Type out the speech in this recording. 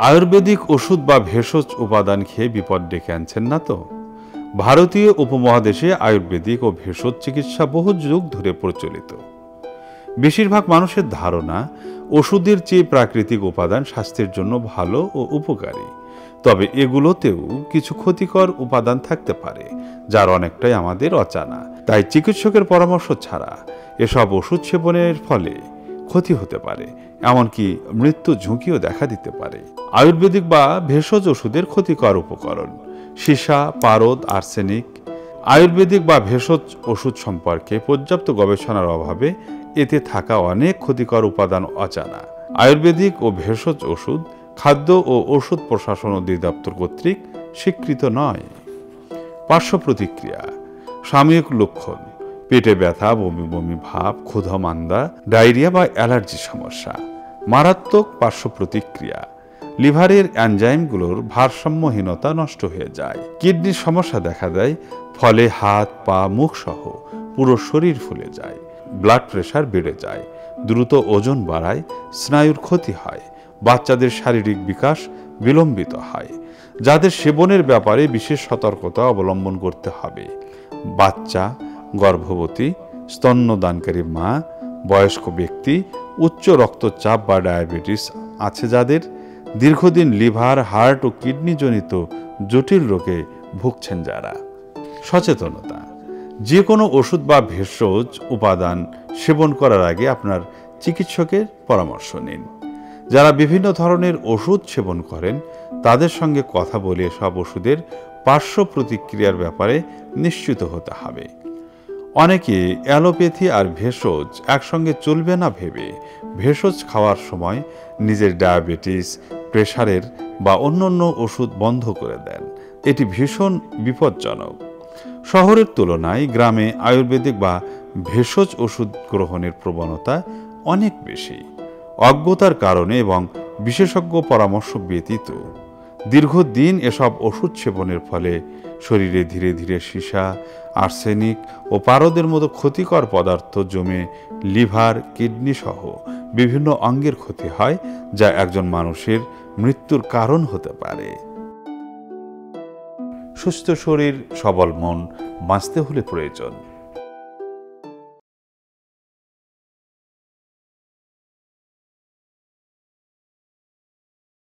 আয়ুর্বেদিক ওষুধ বা ভেষজ উপাদান খেয়ে বিপদ ডেকে আনছেন না তো? ভারতীয় উপমহাদেশে আয়ুর্বেদিক ও ভেষজ চিকিৎসা বহু যুগ ধরে প্রচলিত। বেশিরভাগ মানুষের ধারণা ওষুধের চেয়ে প্রাকৃতিক উপাদান স্বাস্থ্যের জন্য ভালো ও উপকারী। তবে এগুলোতেও কিছু ক্ষতিকর উপাদান থাকতে পারে, যার অনেকটাই আমাদের অজানা। তাই চিকিৎসকের পরামর্শ ছাড়া এসব ওষুধ সেবনের ফলে ক্ষতি হতে পারে, এমনকি মৃত্যু ঝুঁকিও দেখা দিতে পারে। আয়ুর্বেদিক বা ভেষজ ওষুধের ক্ষতিকর উপকরণ: সীসা, পারদ, আর্সেনিক। আয়ুর্বেদিক বা ভেষজ ওষুধ সম্পর্কে পর্যাপ্ত গবেষণার অভাবে এতে থাকা অনেক ক্ষতিকর উপাদান অজানা। আয়ুর্বেদিক ও ভেষজ ওষুধ খাদ্য ও ওষুধ প্রশাসন অধিদপ্তর কর্তৃক স্বীকৃত নয়। পার্শ্ব প্রতিক্রিয়া: সাময়িক লক্ষণ: পেটে ব্যথা, বমি বমি ভাব, ক্ষুধা মান্দা, ডায়রিয়া বা অ্যালার্জি সমস্যা। মারাত্মক পার্শ্ব প্রতিক্রিয়া: লিভারের এনজাইমগুলোর ভারসাম্যহীনতা নষ্ট হয়ে যায়, কিডনির সমস্যা দেখা দেয়, ফলে হাত, পা, মুখ সহ পুরো শরীর ফুলে যায়, ব্লাড প্রেশার বেড়ে যায়, দ্রুত ওজন বাড়ায়, স্নায়ুর ক্ষতি হয়, বাচ্চাদের শারীরিক বিকাশ বিলম্বিত হয়। যাদের সেবনের ব্যাপারে বিশেষ সতর্কতা অবলম্বন করতে হবে: বাচ্চা, গর্ভবতী, স্তন্যদানকারী মা, বয়স্ক ব্যক্তি, উচ্চ রক্তচাপ বা ডায়াবেটিস আছে যাদের, দীর্ঘদিন লিভার, হার্ট ও কিডনিজনিত জটিল রোগে ভুগছেন যারা। সচেতনতা: যে কোনো ওষুধ বা ভেষজ উপাদান সেবন করার আগে আপনার চিকিৎসকের পরামর্শ নিন। যারা বিভিন্ন ধরনের ওষুধ সেবন করেন তাদের সঙ্গে কথা বলে সব ওষুধের পার্শ্ব প্রতিক্রিয়ার ব্যাপারে নিশ্চিত হতে হবে। অনেকে অ্যালোপ্যাথি আর ভেষজ একসঙ্গে চলবে না ভেবে ভেষজ খাওয়ার সময় নিজের ডায়াবেটিস, প্রেশারের বা অন্যান্য ওষুধ বন্ধ করে দেন। এটি ভীষণ বিপজ্জনক। শহরের তুলনায় গ্রামে আয়ুর্বেদিক বা ভেষজ ওষুধ গ্রহণের প্রবণতা অনেক বেশি। অজ্ঞতার কারণে এবং বিশেষজ্ঞ পরামর্শ ব্যতীত দীর্ঘদিন এসব ওষুধ সেবনের ফলে শরীরে ধীরে ধীরে সীসা, আর্সেনিক ও পারদের মতো ক্ষতিকর পদার্থ জমে লিভার, কিডনি সহ বিভিন্ন অঙ্গের ক্ষতি হয়, যা একজন মানুষের মৃত্যুর কারণ হতে পারে। সুস্থ শরীর, সবল মন বাঁচতে হলে প্রয়োজন